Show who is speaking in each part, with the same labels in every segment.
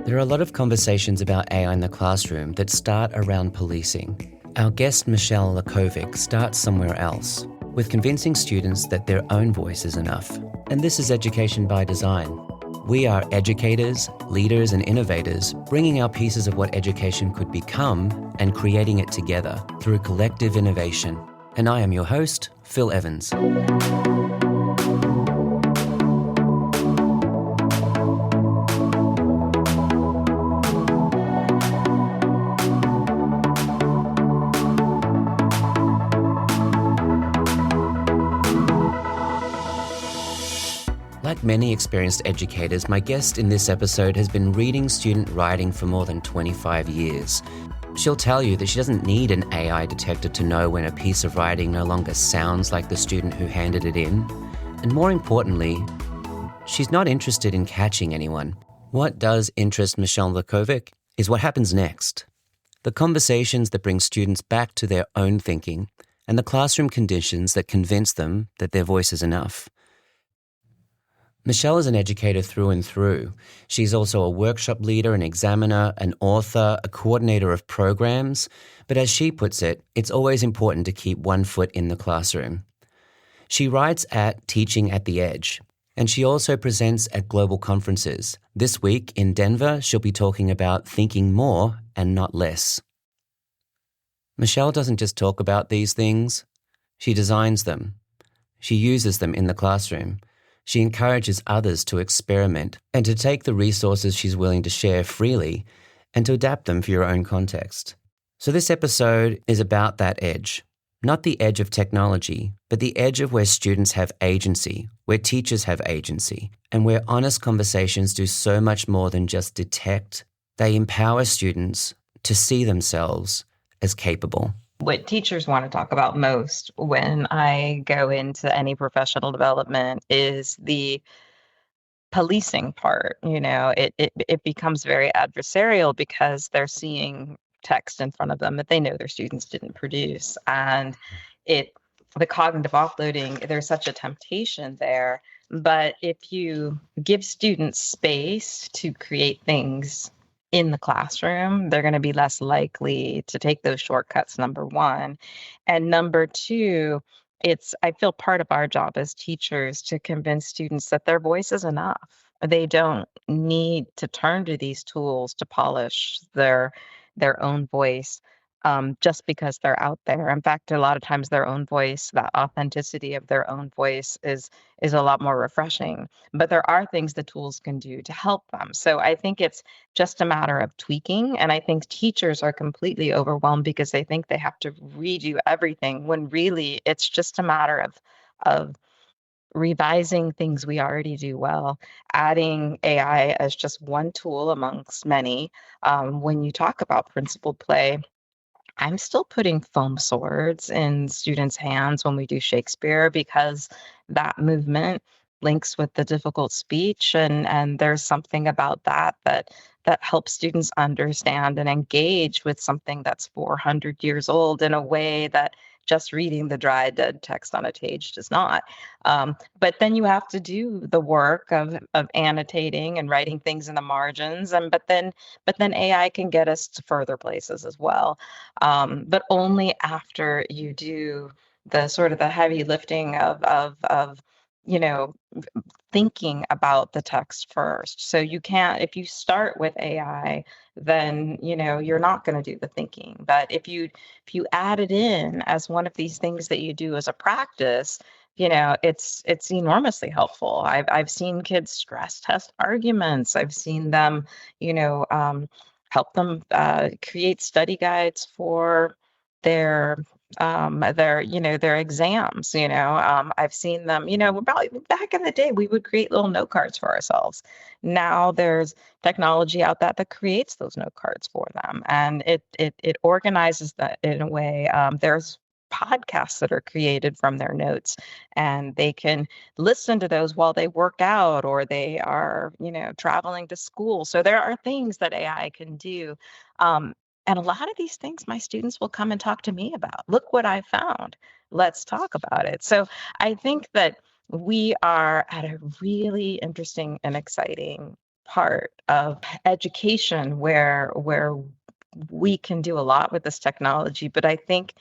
Speaker 1: There are a lot of conversations about AI in the classroom that start around policing. Our guest Michele Lackovic starts somewhere else, with convincing students that their own voice is enough. And this is education by design. We are educators, leaders, and innovators, bringing our pieces of what education could become and creating it together through collective innovation. And I am your host, Phil Evans. Like many experienced educators, my guest in this episode has been reading student writing for more than 25 years. She'll tell you that she doesn't need an AI detector to know when a piece of writing no longer sounds like the student who handed it in. And more importantly, she's not interested in catching anyone. What does interest Michele Lackovic is what happens next. The conversations that bring students back to their own thinking and the classroom conditions that convince them that their voice is enough. Michele is an educator through and through. She's also a workshop leader, an examiner, an author, a coordinator of programs. But as she puts it, it's always important to keep one foot in the classroom. She writes at Teaching at the Edge, and she also presents at global conferences. This week in Denver, she'll be talking about thinking more and not less. Michele doesn't just talk about these things. She designs them. She uses them in the classroom. She encourages others to experiment and to take the resources she's willing to share freely and to adapt them for your own context. So this episode is about that edge, not the edge of technology, but the edge of where students have agency, where teachers have agency, and where honest conversations do so much more than just detect. They empower students to see themselves as capable.
Speaker 2: What teachers want to talk about most when I go into any professional development is the policing part. It becomes very adversarial because they're seeing text in front of them that they know their students didn't produce. And the cognitive offloading, there's such a temptation there. But if you give students space to create things in the classroom, they're going to be less likely to take those shortcuts, number one. And number two, I feel part of our job as teachers to convince students that their voice is enough. They don't need to turn to these tools to polish their own voice just because they're out there. In fact, a lot of times their own voice, that authenticity of their own voice is a lot more refreshing. But there are things the tools can do to help them. So I think it's just a matter of tweaking. And I think teachers are completely overwhelmed because they think they have to redo everything when really it's just a matter of revising things we already do well, adding AI as just one tool amongst many. When you talk about principled play, I'm still putting foam swords in students' hands when we do Shakespeare because that movement links with the difficult speech, and there's something about that helps students understand and engage with something that's 400 years old in a way that just reading the dry, dead text on a page does not. But then you have to do the work of annotating and writing things in the margins, but then AI can get us to further places as well. But only after you do the sort of the heavy lifting of thinking about the text first. So you can't, if you start with AI, then you're not going to do the thinking. But if you add it in as one of these things that you do as a practice, it's enormously helpful. I've seen kids stress test arguments. I've seen them, help them create study guides for their exams. I've seen them, back in the day, we would create little note cards for ourselves. Now there's technology out that creates those note cards for them, and it organizes that in a way. There's podcasts that are created from their notes, and they can listen to those while they work out or they are, traveling to school. So there are things that AI can do. And a lot of these things my students will come and talk to me about. Look what I found. Let's talk about it. So I think that we are at a really interesting and exciting part of education where we can do a lot with this technology, but I think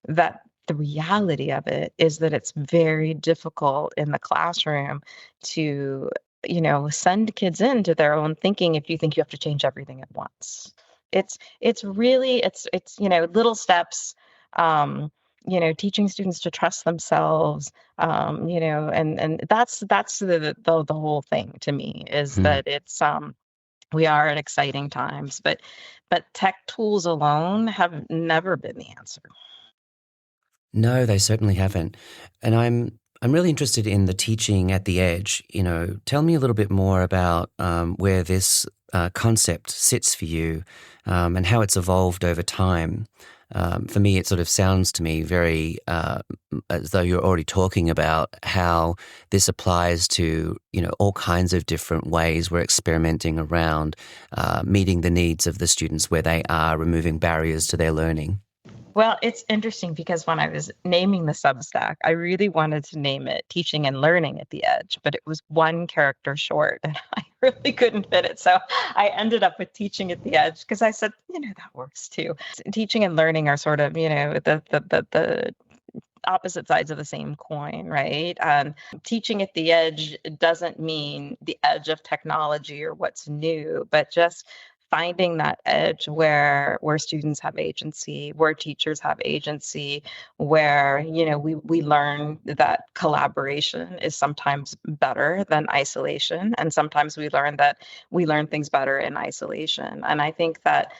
Speaker 2: that the reality of it is that it's very difficult in the classroom to, send kids into their own thinking if you think you have to change everything at once. It's really little steps, um, teaching students to trust themselves, and that's the whole thing to me is
Speaker 1: Hmm.
Speaker 2: that we are at exciting times, but tech tools alone have never been the answer.
Speaker 1: No, they certainly haven't. And I'm really interested in the teaching at the edge. Tell me a little bit more about where this concept sits for you, and how it's evolved over time. For me, it sort of sounds to me very as though you're already talking about how this applies to all kinds of different ways we're experimenting around meeting the needs of the students where they are, removing barriers to their learning.
Speaker 2: Well, it's interesting because when I was naming the Substack, I really wanted to name it Teaching and Learning at the Edge, but it was one character short and I really couldn't fit it. So I ended up with Teaching at the Edge because I said, that works too. Teaching and learning are sort of, the opposite sides of the same coin, right? Teaching at the edge doesn't mean the edge of technology or what's new, but just finding that edge where students have agency, where teachers have agency, where we learn that collaboration is sometimes better than isolation, and sometimes we learn things better in isolation. And I think that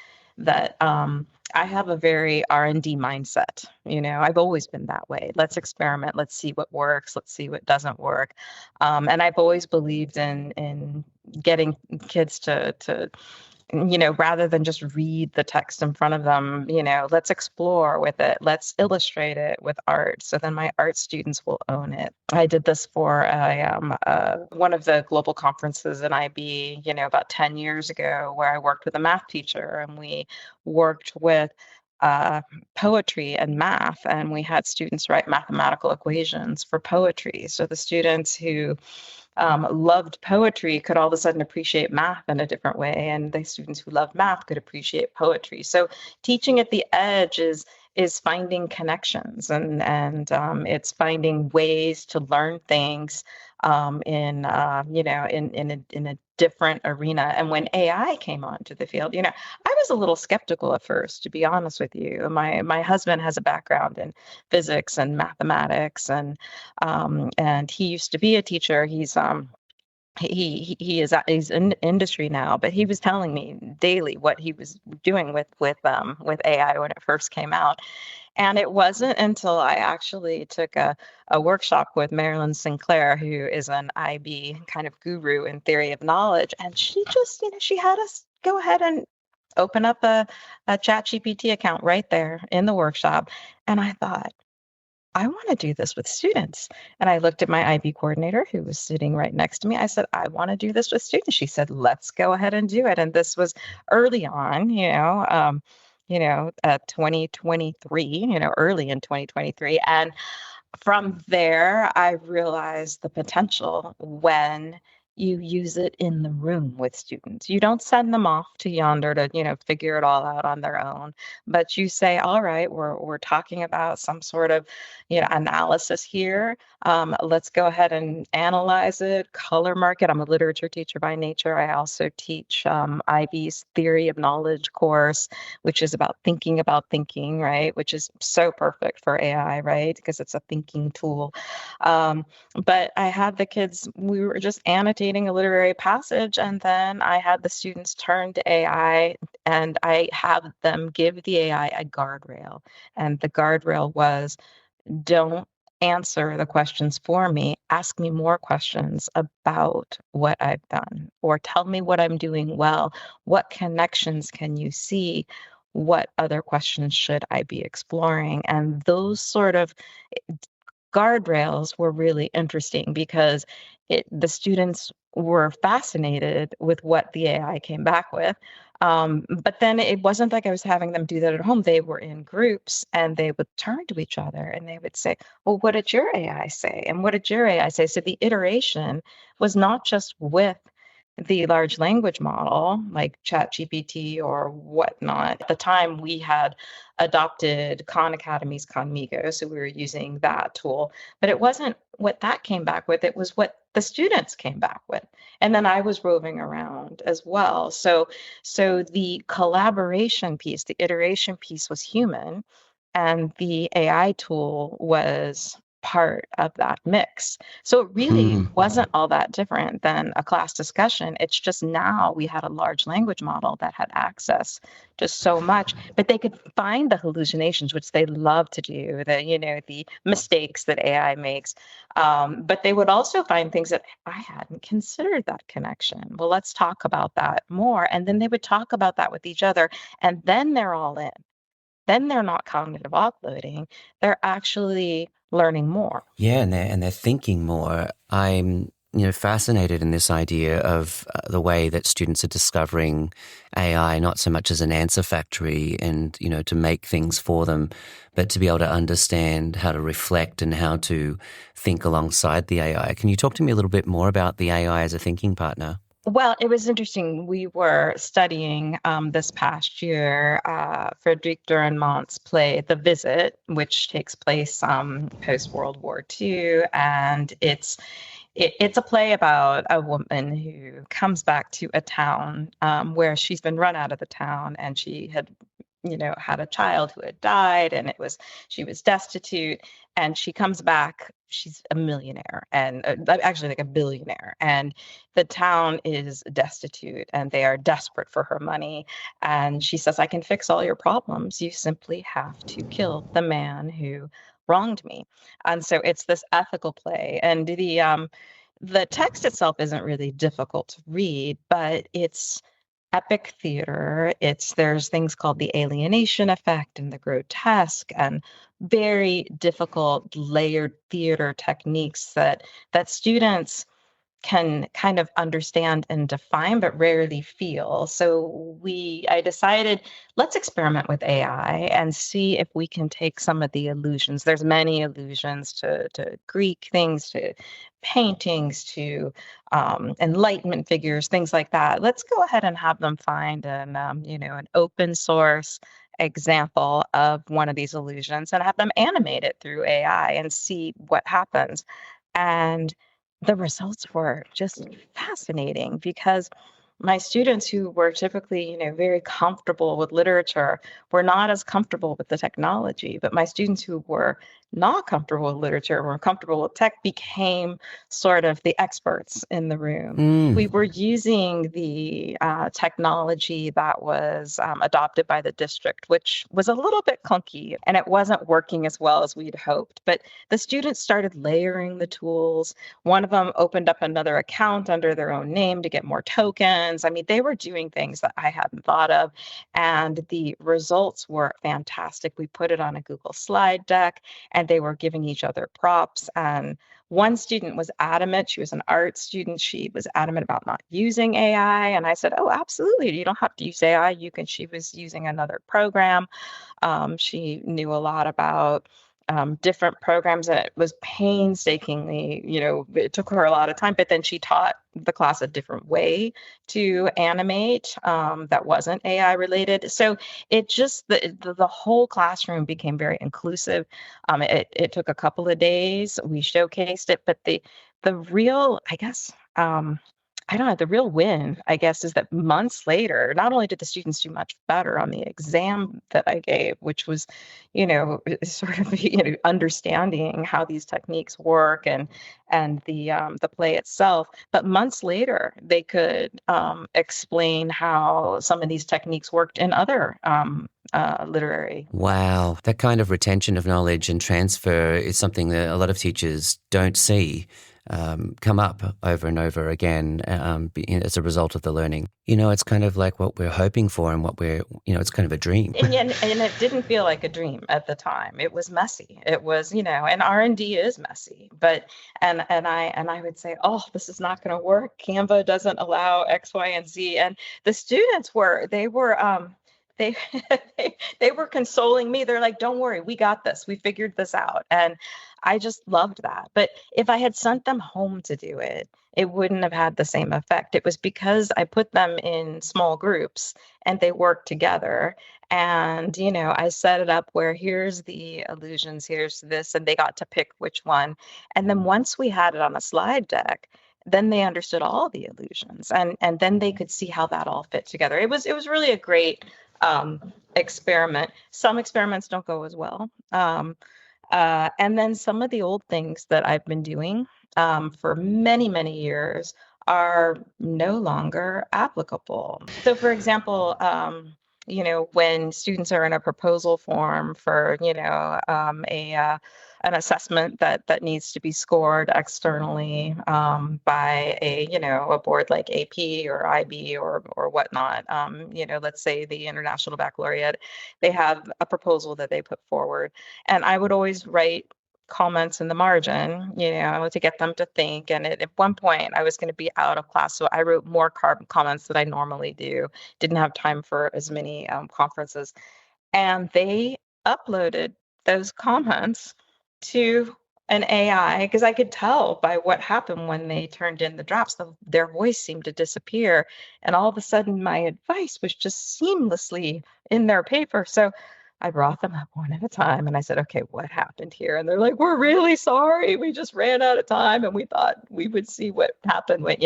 Speaker 2: I have a very R&D mindset. I've always been that way. Let's experiment. Let's see what works. Let's see what doesn't work. And I've always believed in getting kids to rather than just read the text in front of them, let's explore with it. Let's illustrate it with art. So then my art students will own it. I did this for one of the global conferences in IB, about 10 years ago, where I worked with a math teacher and we worked with uh, poetry and math, and we had students write mathematical equations for poetry. So the students who loved poetry could all of a sudden appreciate math in a different way, and the students who loved math could appreciate poetry. So teaching at the edge is finding connections, and it's finding ways to learn things in a different arena. And when AI came onto the field, I was a little skeptical at first, to be honest with you. My husband has a background in physics and mathematics, and he used to be a teacher. He's in industry now, but he was telling me daily what he was doing with AI when it first came out. And it wasn't until I actually took a workshop with Marilyn Sinclair, who is an IB kind of guru in theory of knowledge, and she just, she had us go ahead and open up a chat GPT account right there in the workshop. And I thought, I want to do this with students. And I looked at my IB coordinator who was sitting right next to me. I said, I want to do this with students. She said, let's go ahead and do it. And this was early on, 2023, early in 2023. And from there, I realized the potential when you use it in the room with students. You don't send them off to yonder to, figure it all out on their own, but you say, all right, we're talking about some sort of, analysis here. Let's go ahead and analyze it, color mark it. I'm a literature teacher by nature. I also teach IB's theory of knowledge course, which is about thinking, right? Which is so perfect for AI, right? Because it's a thinking tool. Um, but I had the kids, we were just annotating a literary passage, and then I had the students turn to AI and I have them give the AI a guardrail. And the guardrail was, don't answer the questions for me. Ask me more questions about what I've done, or tell me what I'm doing well. What connections can you see? What other questions should I be exploring? And those sort of guardrails were really interesting because the students were fascinated with what the AI came back with. But then it wasn't like I was having them do that at home. They were in groups and they would turn to each other and they would say, well, what did your AI say? And what did your AI say? So the iteration was not just with the large language model like ChatGPT or whatnot. At the time, we had adopted Khan Academy's Khanmigo, so we were using that tool. But it wasn't what that came back with, it was what the students came back with. And then I was roving around as well. So the collaboration piece, the iteration piece was human, and the AI tool was part of that mix. So it really
Speaker 1: Hmm.
Speaker 2: wasn't all that different than a class discussion. It's just now we had a large language model that had access to so much, but they could find the hallucinations, which they love to do, the mistakes that AI makes. But they would also find things that I hadn't considered that connection. Well, let's talk about that more. And then they would talk about that with each other, and then they're all in. Then they're not cognitive offloading. They're actually learning more.
Speaker 1: Yeah, and they're thinking more. I'm fascinated in this idea of the way that students are discovering AI not so much as an answer factory and to make things for them, but to be able to understand how to reflect and how to think alongside the AI. Can you talk to me a little bit more about the AI as a thinking partner?
Speaker 2: Well, it was interesting. We were studying this past year Frederic Durand-Mont's play The Visit, which takes place post World War II, and it's a play about a woman who comes back to a town where she's been run out of the town, and she had had a child who had died, and she was destitute, and she comes back. She's a millionaire, and actually like a billionaire, and the town is destitute, and they are desperate for her money. And she says, "I can fix all your problems. You simply have to kill the man who wronged me." And so it's this ethical play, and the text itself isn't really difficult to read, but it's epic theater. There's things called the alienation effect and the grotesque, and very difficult layered theater techniques that students can kind of understand and define but rarely feel. So I decided, let's experiment with AI and see if we can take some of the illusions. There's many illusions to Greek things, to paintings, to enlightenment figures, things like that. Let's go ahead and have them find an open source example of one of these illusions and have them animate it through AI and see what happens. And the results were just fascinating, because my students who were typically, very comfortable with literature were not as comfortable with the technology. But my students who were not comfortable with literature, were comfortable with tech, became sort of the experts in the room. We
Speaker 1: Mm.
Speaker 2: were using the technology that was adopted by the district, which was a little bit clunky, and it wasn't working as well as we'd hoped. But the students started layering the tools. One of them opened up another account under their own name to get more tokens. I mean, they were doing things that I hadn't thought of, and the results were fantastic. We put it on a Google slide deck, and they were giving each other props. And one student was adamant. She was an art student. She was adamant about not using AI. And I said, "Oh, absolutely. You don't have to use AI. You can." She was using another program. She knew a lot about different programs, and it was painstakingly, it took her a lot of time, but then she taught the class a different way to animate that wasn't AI related. So it just, the whole classroom became very inclusive. It took a couple of days. We showcased it, but the real, I guess, I don't know, the real win, I guess, is that months later, not only did the students do much better on the exam that I gave, which was, sort of, understanding how these techniques work, and the play itself, but months later they could explain how some of these techniques worked in other literary.
Speaker 1: Wow, that kind of retention of knowledge and transfer is something that a lot of teachers don't see come up over and over again as a result of the learning. It's kind of like what we're hoping for and it's kind of a dream.
Speaker 2: And it didn't feel like a dream at the time. It was messy. It was, and R&D is messy. But and I would say, "Oh, this is not going to work. Canva doesn't allow X, Y, and Z." And the students they they were consoling me. They're like, "Don't worry, we got this. We figured this out." And I just loved that. But if I had sent them home to do it, it wouldn't have had the same effect. It was because I put them in small groups and they worked together. And, I set it up where here's the illusions, here's this, and they got to pick which one. And then once we had it on a slide deck, then they understood all the illusions, and then they could see how that all fit together. It was really a great experiment. Some experiments don't go as well. And then some of the old things that I've been doing for many, many years are no longer applicable. So, for example, when students are in a proposal form for, a an assessment that needs to be scored externally by a board like AP or IB or whatnot. Let's say the International Baccalaureate, they have a proposal that they put forward, and I would always write comments in the margin, to get them to think. And at one point, I was going to be out of class, so I wrote more comments than I normally do. Didn't have time for as many conferences, and they uploaded those comments to an AI because I could tell by what happened when they turned in the drafts. Their voice seemed to disappear, and all of a sudden, my advice was just seamlessly in their paper. So I brought them up one at a time and I said, okay, what happened here? And they're like, we're really sorry. We just ran out of time and we thought we would see what happened when.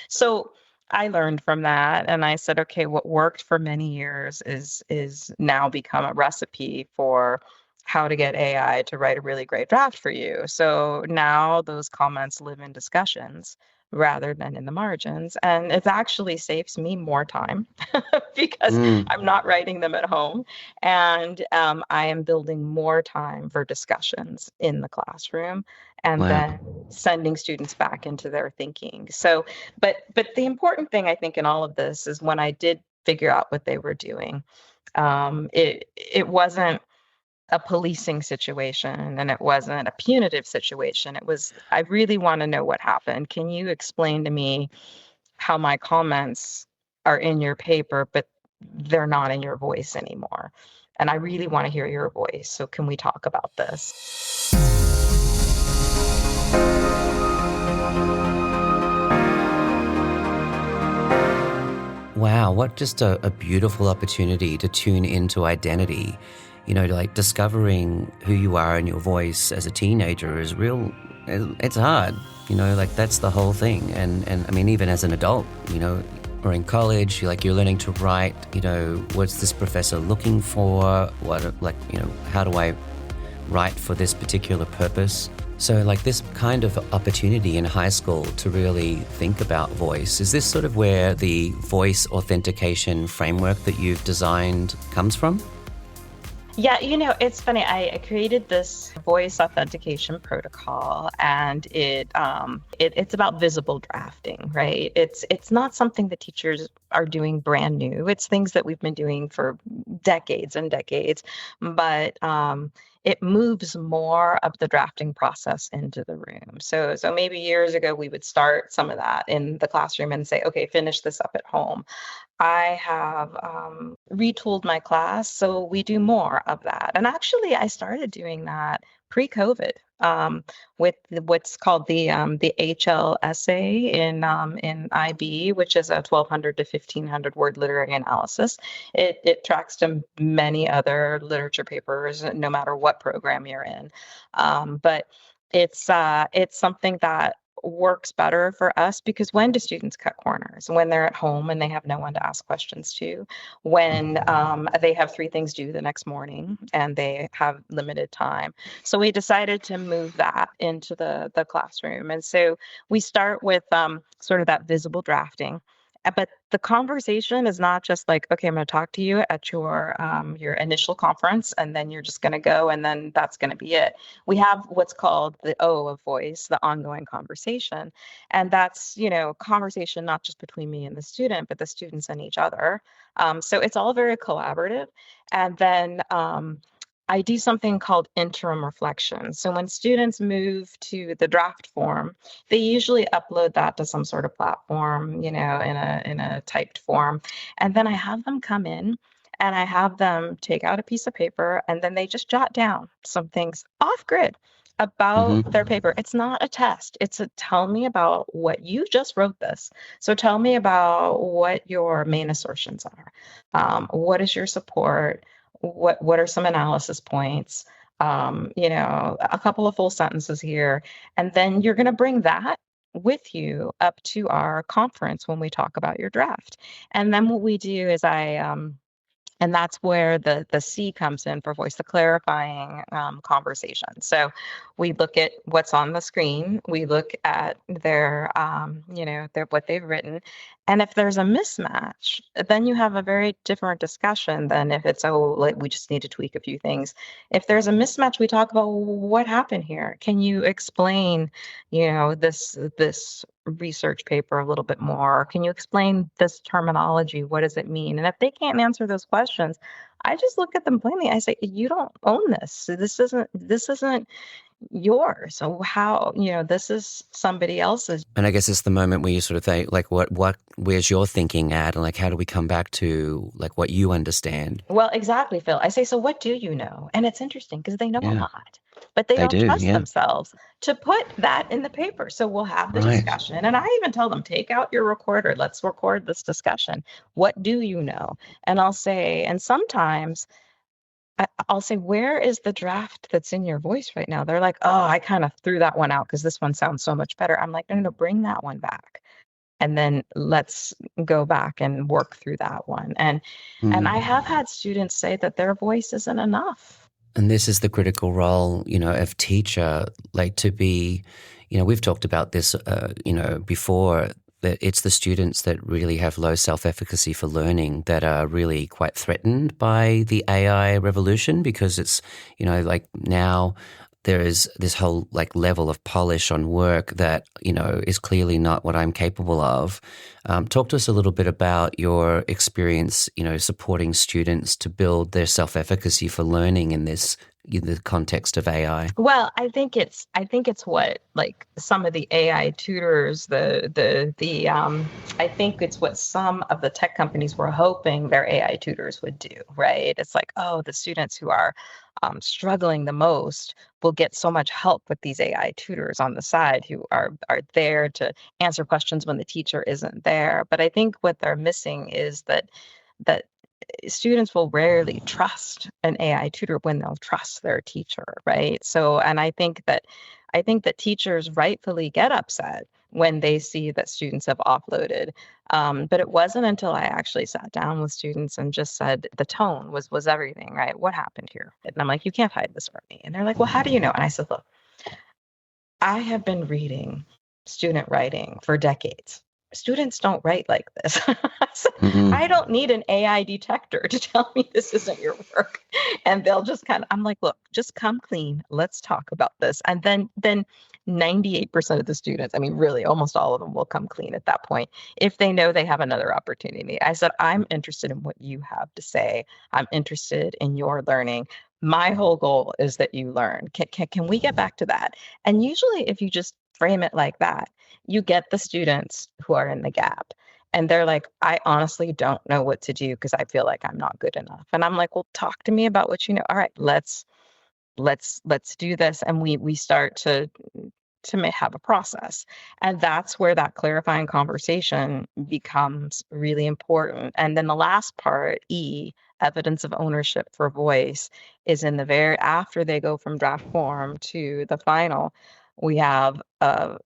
Speaker 2: So I learned from that and I said, okay, what worked for many years is now become a recipe for how to get AI to write a really great draft for you. So now those comments live in discussions rather than in the margins. And it actually saves me more time because
Speaker 1: Mm,
Speaker 2: I'm not writing them at home. And I am building more time for discussions in the classroom and
Speaker 1: wow.
Speaker 2: then sending students back into their thinking. So, but the important thing I think in all of this is when I did figure out what they were doing, it wasn't a policing situation and it wasn't a punitive situation. It was, I really want to know what happened. Can you explain to me how my comments are in your paper, but they're not in your voice anymore? And I really want to hear your voice. So can we talk about this?
Speaker 1: Wow, what just a beautiful opportunity to tune into identity. Like discovering who you are and your voice as a teenager is real, it's hard, like that's the whole thing. And I mean, even as an adult, or in college, you're learning to write, what's this professor looking for? How do I write for this particular purpose? So like this kind of opportunity in high school to really think about voice, is this sort of where the voice authentication framework that you've designed comes from?
Speaker 2: Yeah, it's funny. I created this voice authentication protocol, and it's about visible drafting, right? It's not something that teachers are doing brand new. It's things that we've been doing for decades and decades, but it moves more of the drafting process into the room. So maybe years ago we would start some of that in the classroom and say, okay, finish this up at home. I have retooled my class, so we do more of that. And actually, I started doing that pre-COVID with what's called the HLSA in IB, which is a 1,200 to 1,500 word literary analysis. It tracks to many other literature papers, no matter what program you're in. But it's something that works better for us because when do students cut corners? When they're at home and they have no one to ask questions to, when they have three things due the next morning and they have limited time. So we decided to move that into the classroom. And so we start with sort of that visible drafting. But the conversation is not just like, okay, I'm going to talk to you at your initial conference, and then you're just going to go, and then that's going to be it. We have what's called the O of voice, the ongoing conversation. And that's, conversation not just between me and the student, but the students and each other. So it's all very collaborative. And then I do something called interim reflection. So when students move to the draft form, they usually upload that to some sort of platform, in a typed form. And then I have them come in and I have them take out a piece of paper and then they just jot down some things off grid. about
Speaker 1: Mm-hmm.
Speaker 2: their paper. It's not a test. It's a tell me about what you just wrote this. So tell me about what your main assertions are. What is your support? What are some analysis points? A couple of full sentences here. And then you're going to bring that with you up to our conference when we talk about your draft. And then what we do is and that's where the C comes in for voice, the clarifying conversation. So we look at what's on the screen, we look at their what they've written, and if there's a mismatch, then you have a very different discussion than if it's like we just need to tweak a few things. If there's a mismatch, we talk about what happened here. Can you explain, this research paper a little bit more? Can you explain this terminology? What does it mean? And if they can't answer those questions, I just look at them plainly. I say, you don't own this. So this isn't yours. So how, this is somebody else's.
Speaker 1: And I guess it's the moment where you sort of think, like, where's your thinking at, and like, how do we come back to like what you understand?
Speaker 2: Well, exactly, Phil. I say, so what do you know? And it's interesting because they know a
Speaker 1: Yeah,
Speaker 2: lot, but they
Speaker 1: they
Speaker 2: don't
Speaker 1: do.
Speaker 2: trust
Speaker 1: Yeah,
Speaker 2: themselves to put that in the paper. So we'll have the
Speaker 1: right.
Speaker 2: discussion. And I even tell them, take out your recorder. Let's record this discussion. What do you know? And I'll say, and sometimes I'll say, where is the draft that's in your voice right now? They're like, oh, I kind of threw that one out because this one sounds so much better. I'm like, no, no, no, bring that one back. And then let's go back and work through that one. And I have had students say that their voice isn't enough.
Speaker 1: And this is the critical role, of teacher, like to be, we've talked about this, before, that it's the students that really have low self-efficacy for learning that are really quite threatened by the AI revolution, because it's, like now there is this whole like level of polish on work that, is clearly not what I'm capable of. Talk to us a little bit about your experience, supporting students to build their self-efficacy for learning in the context of AI.
Speaker 2: Well, I think it's what like some of the AI tutors, I think it's what some of the tech companies were hoping their AI tutors would do, right? It's like, oh, the students who are struggling the most will get so much help with these AI tutors on the side who are there to answer questions when the teacher isn't there. But I think what they're missing is that students will rarely trust an AI tutor when they'll trust their teacher, right? So, and I think that teachers rightfully get upset when they see that students have offloaded. But it wasn't until I actually sat down with students and just said the tone was everything, right? What happened here? And I'm like, you can't hide this from me. And they're like, well, how do you know? And I said, look, I have been reading student writing for decades. Students don't write like this. So I
Speaker 1: Mm-hmm.
Speaker 2: don't need an AI detector to tell me this isn't your work. And they'll just I'm like, look, just come clean. Let's talk about this. And then 98% of the students, I mean, really almost all of them will come clean at that point if they know they have another opportunity. I said, I'm interested in what you have to say. I'm interested in your learning. My whole goal is that you learn. Can we get back to that? And usually, if you just frame it like that, you get the students who are in the gap. And they're like, I honestly don't know what to do because I feel like I'm not good enough. And I'm like, well, talk to me about what you know. All right, let's do this. And we start to have a process. And that's where that clarifying conversation becomes really important. And then the last part, E, evidence of ownership for voice, is in the very after they go from draft form to the final, we have a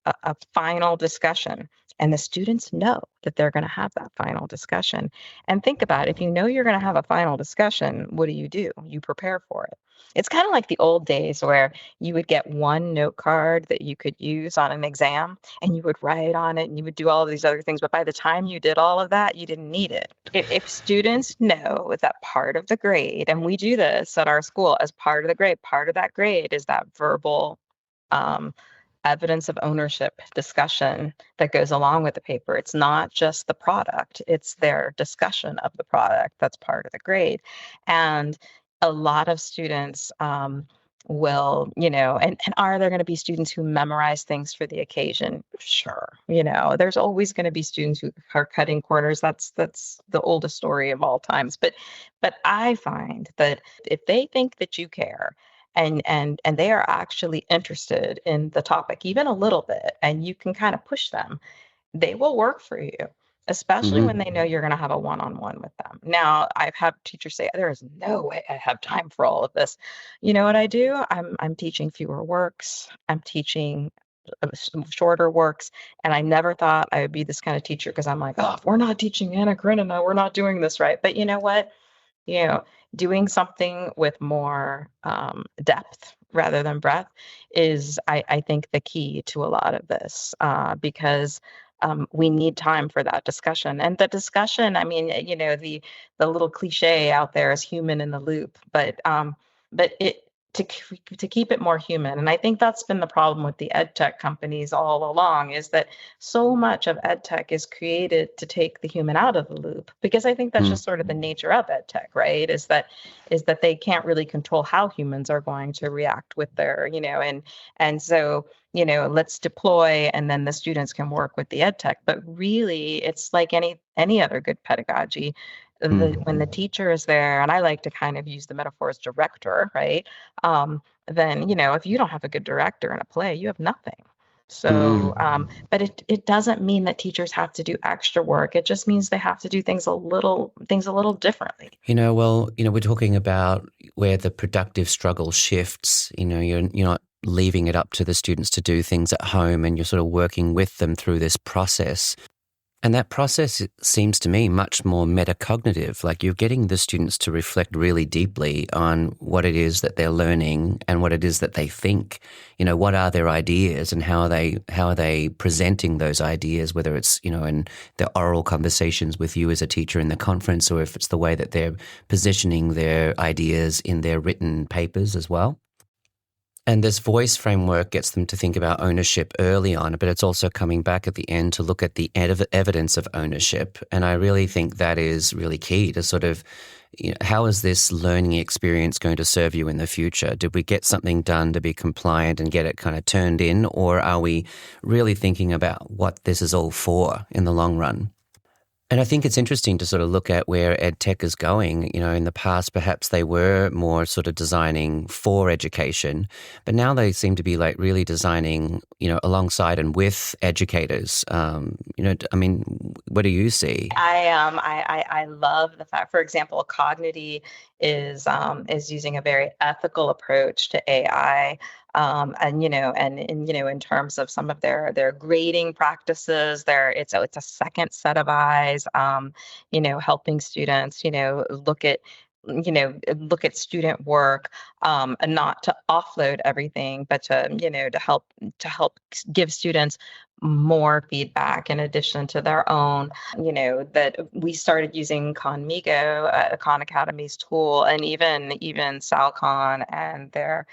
Speaker 2: final discussion. And the students know that they're going to have that final discussion. And think about it, if you know you're going to have a final discussion, what do? You prepare for it. It's kind of like the old days where you would get one note card that you could use on an exam and you would write on it and you would do all of these other things. But by the time you did all of that, you didn't need it. If students know that part of the grade, and we do this at our school as part of the grade, part of that grade is that verbal um, evidence of ownership discussion that goes along with the paper. It's not just the product, it's their discussion of the product that's part of the grade. And a lot of students will, and are there going to be students who memorize things for the occasion? Sure. There's always going to be students who are cutting corners. That's the oldest story of all times. But I find that if they think that you care and they are actually interested in the topic even a little bit, and you can kind of push them, they will work for you, especially when
Speaker 1: Hmm.
Speaker 2: they know you're going to have a one-on-one with them. Now, I've had teachers say, "There is no way I have time for all of this." You know what I do? I'm teaching fewer works. I'm teaching shorter works, and I never thought I would be this kind of teacher because I'm like, "Oh, if we're not teaching Anna Karenina, we're not doing this right." But you know what? you know, doing something with more depth rather than breadth is, I think, the key to a lot of this, because we need time for that discussion. And the discussion, I mean, the little cliche out there is human in the loop, but to keep it more human. And I think that's been the problem with the ed tech companies all along, is that so much of ed tech is created to take the human out of the loop, because I think that's
Speaker 1: Mm.
Speaker 2: just sort of the nature of ed tech, right? Is that they can't really control how humans are going to react with their, and so, let's deploy, and then the students can work with the ed tech. But really, it's like any other good pedagogy. When the
Speaker 1: Mm.
Speaker 2: teacher is there, and I like to kind of use the metaphor as director, right? Then, if you don't have a good director in a play, you have nothing. So,
Speaker 1: Mm.
Speaker 2: but it doesn't mean that teachers have to do extra work. It just means they have to do things a little differently.
Speaker 1: Well, we're talking about where the productive struggle shifts. You're not leaving it up to the students to do things at home, and you're sort of working with them through this process. And that process seems to me much more metacognitive. Like, you're getting the students to reflect really deeply on what it is that they're learning and what it is that they think. What are their ideas, and how are they presenting those ideas, whether it's, in their oral conversations with you as a teacher in the conference, or if it's the way that they're positioning their ideas in their written papers as well. And this voice framework gets them to think about ownership early on, but it's also coming back at the end to look at the evidence of ownership. And I really think that is really key to sort of, how is this learning experience going to serve you in the future? Did we get something done to be compliant and get it kind of turned in? Or are we really thinking about what this is all for in the long run? And I think it's interesting to sort of look at where ed tech is going. In the past, perhaps they were more sort of designing for education, but now they seem to be like really designing, alongside and with educators. I mean, what do you see?
Speaker 2: I love the fact, for example, Cognity is using a very ethical approach to AI. In terms of some of their grading practices, it's a second set of eyes, helping students, look at student work, and not to offload everything, but to help give students more feedback in addition to their own. That we started using Conmigo, Khan Academy's tool, and even Salcon and their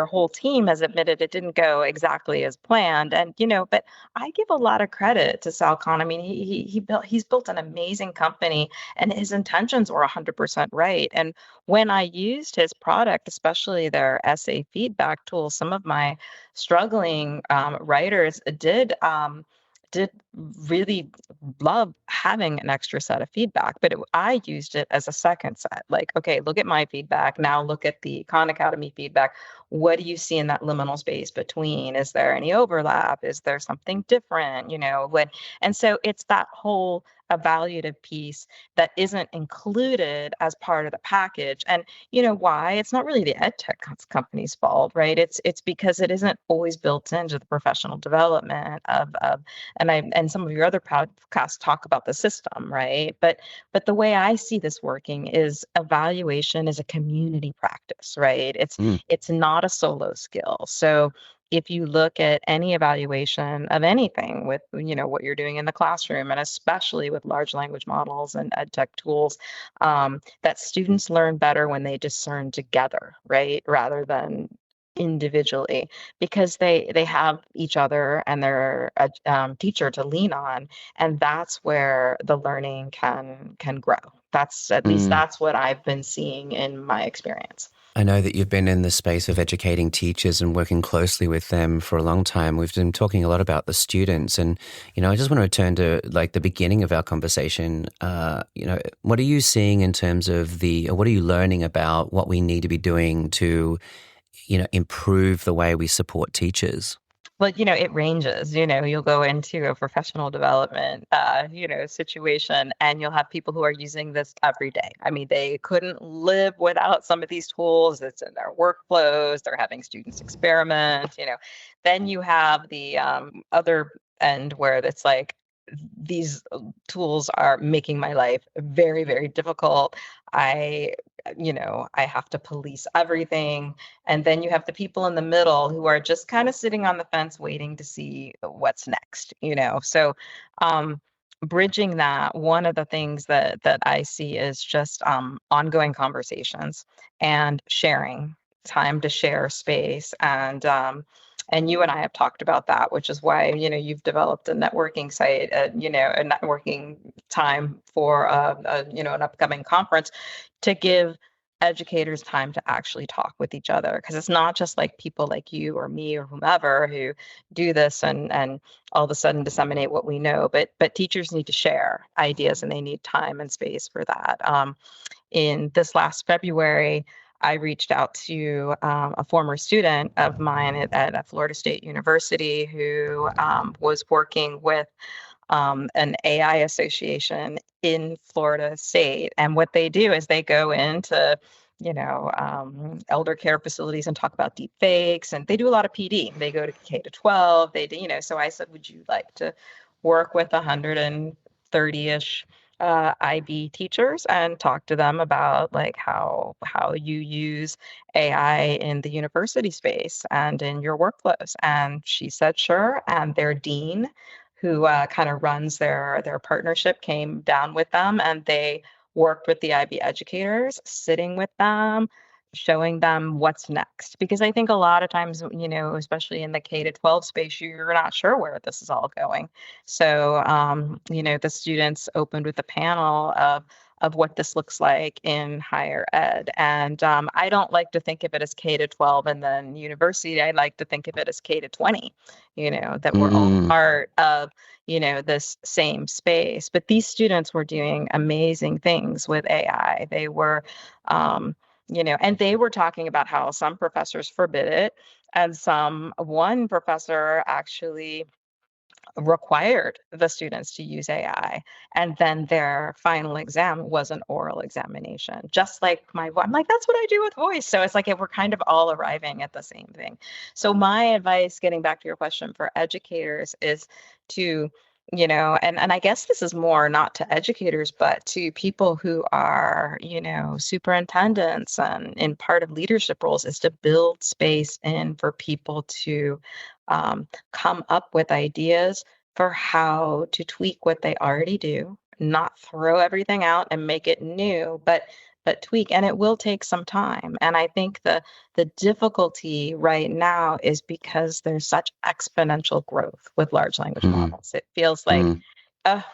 Speaker 2: whole team has admitted it didn't go exactly as planned. And but I give a lot of credit to Salcon. I mean, he's built an amazing company, and his intentions were 100% right. And when I used his product, especially their essay feedback tool, some of my struggling writers did really love having an extra set of feedback, but I used it as a second set. Like, okay, look at my feedback. Now look at the Khan Academy feedback. What do you see in that liminal space between? Is there any overlap? Is there something different? And so it's that whole evaluative piece that isn't included as part of the package. And you know why? It's not really the ed tech company's fault, right? It's because it isn't always built into the professional development of and some of your other podcasts talk about the system, right? But the way I see this working is evaluation is a community practice, right?
Speaker 1: Mm.
Speaker 2: It's not a solo skill. So if you look at any evaluation of anything with what you're doing in the classroom, and especially with large language models and ed tech tools, that students learn better when they discern together, right, rather than individually because they have each other and their teacher to lean on, and that's where the learning can grow. That's at least
Speaker 1: Mm.
Speaker 2: that's what I've been seeing in my experience.
Speaker 1: I know that you've been in the space of educating teachers and working closely with them for a long time. We've been talking a lot about the students, and I just want to return to like the beginning of our conversation. What are you seeing in terms of what are you learning about what we need to be doing to, improve the way we support teachers?
Speaker 2: But it ranges. You'll go into a professional development, situation, and you'll have people who are using this every day. I mean, they couldn't live without some of these tools. It's in their workflows. They're having students experiment. Then you have the other end where it's like these tools are making my life very, very difficult. I, I have to police everything. And then you have the people in the middle who are just kind of sitting on the fence waiting to see what's next. So bridging that, one of the things that I see is just ongoing conversations and sharing time to share space and you and I have talked about that, which is why you've developed a networking site, a networking time for an upcoming conference to give educators time to actually talk with each other, because it's not just like people like you or me or whomever who do this and all of a sudden disseminate what we know, but teachers need to share ideas and they need time and space for that. In this last February, I reached out to a former student of mine at Florida State University who was working with an AI association in Florida State. And what they do is they go into, elder care facilities and talk about deep fakes, and they do a lot of PD. They go to K to 12. They do, so I said, would you like to work with 130-ish IB teachers and talk to them about like how you use AI in the university space and in your workflows? And she said sure. And their dean, who kind of runs their partnership, came down with them, and they worked with the IB educators, sitting with them, showing them what's next. Because I think a lot of times, especially in the K to 12 space, you're not sure where this is all going. So, the students opened with a panel of what this looks like in higher ed. And I don't like to think of it as K to 12 and then university. I like to think of it as K to 20, that we're all
Speaker 1: Mm.
Speaker 2: part of, this same space. But these students were doing amazing things with AI. They were, and they were talking about how some professors forbid it. And one professor actually required the students to use AI. And then their final exam was an oral examination, just like I'm like, that's what I do with voice. So it's like we're kind of all arriving at the same thing. So my advice, getting back to your question for educators, is to and I guess this is more not to educators, but to people who are, superintendents and in part of leadership roles, is to build space in for people to come up with ideas for how to tweak what they already do, not throw everything out and make it new, but tweak. And it will take some time. And I think the difficulty right now is because there's such exponential growth with large language
Speaker 1: Mm.
Speaker 2: models. It feels like
Speaker 1: Mm.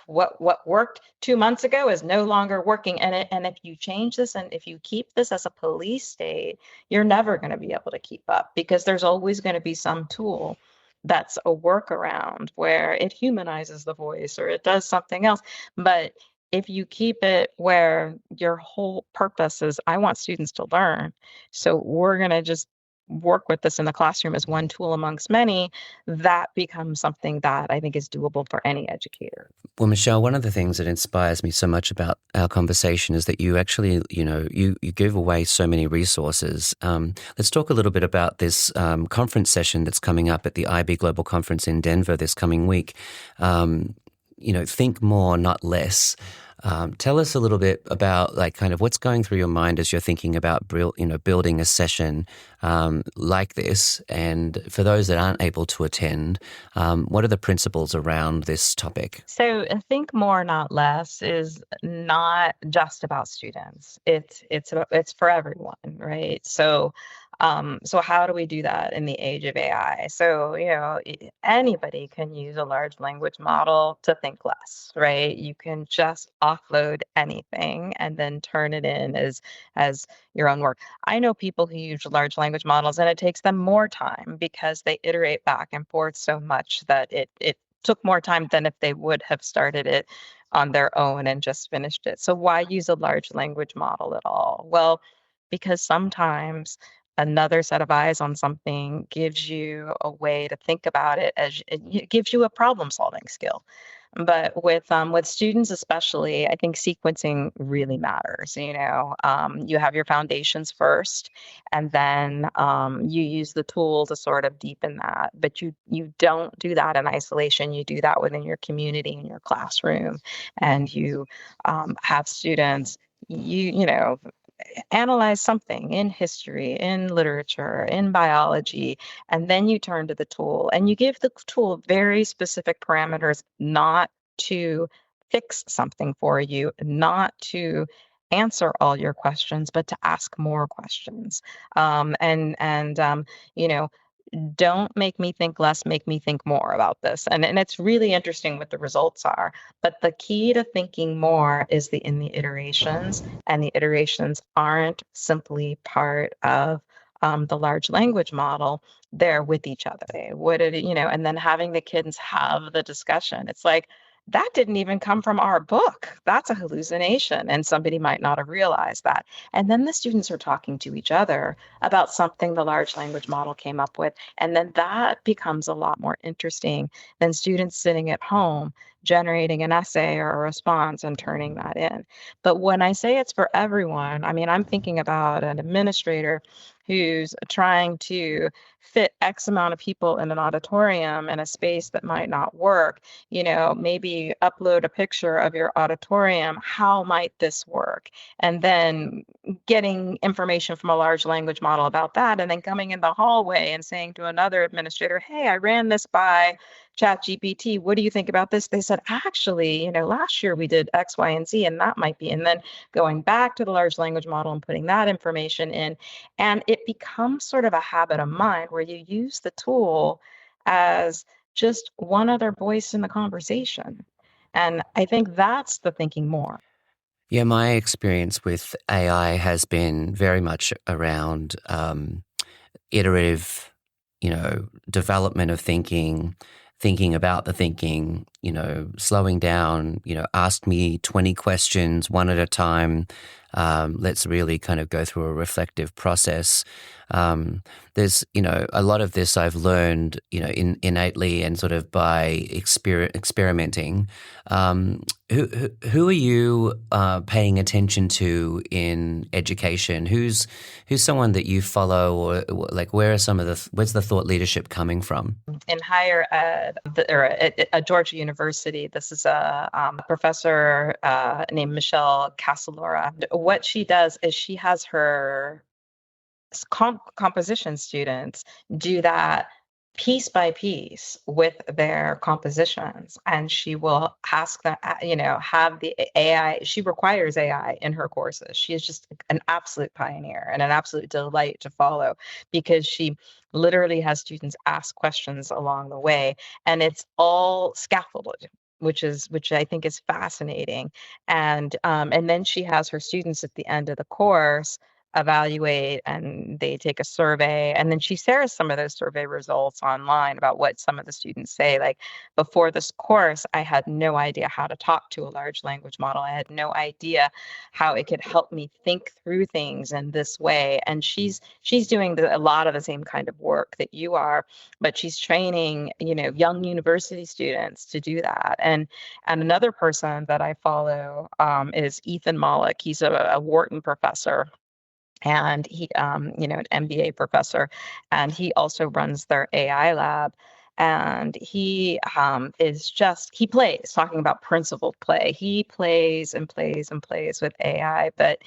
Speaker 2: what worked 2 months ago is no longer working. And if you change this and if you keep this as a police state, you're never going to be able to keep up, because there's always going to be some tool that's a workaround where it humanizes the voice or it does something else. But if you keep it where your whole purpose is, I want students to learn, so we're going to just work with this in the classroom as one tool amongst many, that becomes something that I think is doable for any educator.
Speaker 1: Well, Michelle, one of the things that inspires me so much about our conversation is that you actually, you give away so many resources. Let's talk a little bit about this conference session that's coming up at the IB Global Conference in Denver this coming week. Think more, not less. Tell us a little bit about like kind of what's going through your mind as you're thinking about building a session like this. And for those that aren't able to attend, what are the principles around this topic?
Speaker 2: So think more, not less is not just about students. It's for everyone, right? So So how do we do that in the age of AI? So, anybody can use a large language model to think less, right? You can just offload anything and then turn it in as your own work. I know people who use large language models and it takes them more time because they iterate back and forth so much that it took more time than if they would have started it on their own and just finished it. So why use a large language model at all? Well, because sometimes another set of eyes on something gives you a way to think about it as it gives you a problem solving skill. But with students especially, I think sequencing really matters. You have your foundations first, and then you use the tool to sort of deepen that. But you don't do that in isolation. You do that within your community in your classroom, and you have students. You analyze something in history, in literature, in biology, and then you turn to the tool and you give the tool very specific parameters, not to fix something for you, not to answer all your questions, but to ask more questions. And you know, don't make me think less, make me think more about this. And it's really interesting what the results are. But the key to thinking more is in the iterations, and the iterations aren't simply part of the large language model. They're with each other. And then having the kids have the discussion. It's like, that didn't even come from our book. That's a hallucination. And somebody might not have realized that. And then the students are talking to each other about something the large language model came up with. And then that becomes a lot more interesting than students sitting at home generating an essay or a response and turning that in. But when I say it's for everyone, I mean, I'm thinking about an administrator who's trying to fit X amount of people in an auditorium in a space that might not work. Maybe upload a picture of your auditorium. How might this work? And then getting information from a large language model about that, and then coming in the hallway and saying to another administrator, hey, I ran this by ChatGPT. What do you think about this? They said, actually, last year we did X, Y, and Z, and that might be. And then going back to the large language model and putting that information in. And it becomes sort of a habit of mind where you use the tool as just one other voice in the conversation. And I think that's the thinking more.
Speaker 1: Yeah, my experience with AI has been very much around iterative, development of thinking, thinking about the thinking, slowing down, ask me 20 questions one at a time. Let's really kind of go through a reflective process. There's, a lot of this I've learned, innately and sort of by experimenting. Who are you paying attention to in education? Who's someone that you follow, or like where's the thought leadership coming from?
Speaker 2: In higher ed, or at Georgia University, this is a professor named Michele Casalora. What she does is she has her composition students do that piece by piece with their compositions, and she will ask them, have the AI. She requires AI in her courses. She is just an absolute pioneer and an absolute delight to follow, because she literally has students ask questions along the way, and it's all scaffolded, which I think is fascinating. And then she has her students at the end of the course evaluate, and they take a survey, and then she shares some of those survey results online about what some of the students say. Like, before this course, I had no idea how to talk to a large language model. I had no idea how it could help me think through things in this way. And she's doing a lot of the same kind of work that you are, but she's training young university students to do that. And another person that I follow is Ethan Mollick. He's a Wharton professor, and he an MBA professor, and he also runs their AI lab. And he plays, talking about principled play. He plays and plays and plays with AI, but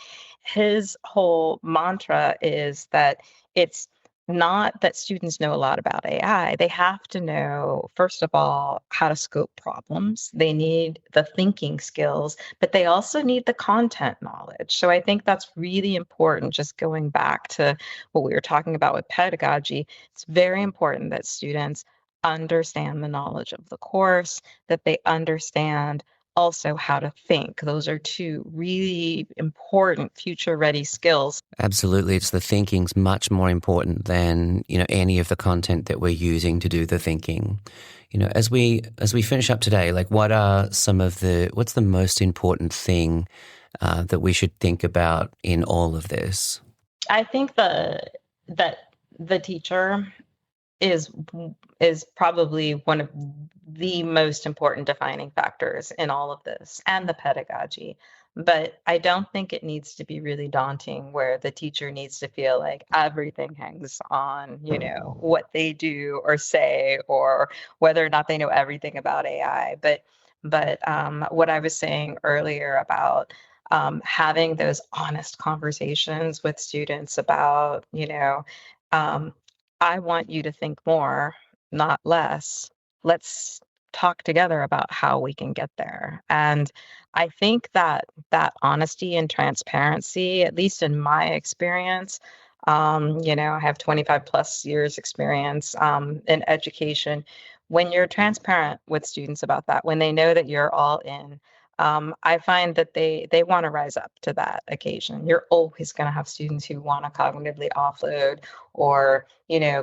Speaker 2: his whole mantra is that it's not that students know a lot about AI. They have to know, first of all, how to scope problems. They need the thinking skills, but they also need the content knowledge. So I think that's really important. Just going back to what we were talking about with pedagogy, it's very important that students understand the knowledge of the course, that they understand also how to think. Those are two really important future ready skills.
Speaker 1: Absolutely. It's the thinking's much more important than, any of the content that we're using to do the thinking. As we finish up today, like what's the most important thing that we should think about in all of this?
Speaker 2: I think that the teacher is probably one of the most important defining factors in all of this, and the pedagogy. But I don't think it needs to be really daunting where the teacher needs to feel like everything hangs on, what they do or say, or whether or not they know everything about AI. But what I was saying earlier about having those honest conversations with students about, um, I want you to think more, not less. Let's talk together about how we can get there. And I think that honesty and transparency, at least in my experience, I have 25 plus years experience in education. When you're transparent with students about that, when they know that you're all in, I find that they want to rise up to that occasion. You're always going to have students who want to cognitively offload or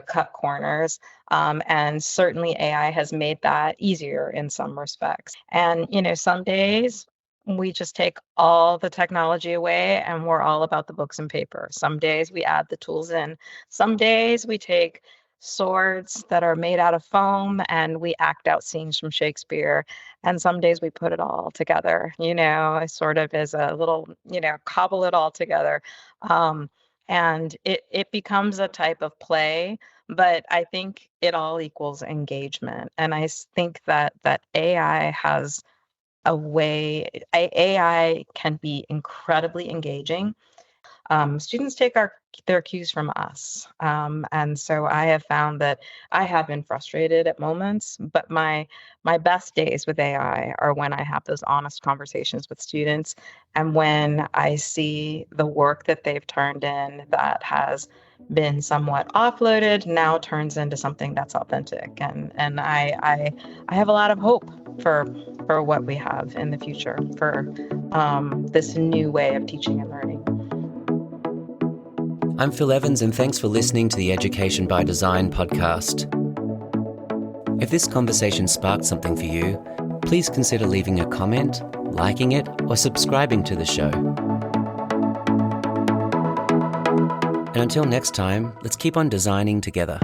Speaker 2: cut corners, and certainly AI has made that easier in some respects. And some days we just take all the technology away and we're all about the books and paper. Some days we add the tools in. Some days we take swords that are made out of foam and we act out scenes from Shakespeare. And some days we put it all together, sort of as a little, cobble it all together. And it becomes a type of play, but I think it all equals engagement. And I think that AI has a way, AI can be incredibly engaging. Students take their cues from us. And so I have found that I have been frustrated at moments, but my best days with AI are when I have those honest conversations with students and when I see the work that they've turned in that has been somewhat offloaded now turns into something that's authentic. And I have a lot of hope for what we have in the future for this new way of teaching and learning.
Speaker 1: I'm Phil Evans, and thanks for listening to the Education by Design podcast. If this conversation sparked something for you, please consider leaving a comment, liking it, or subscribing to the show. And until next time, let's keep on designing together.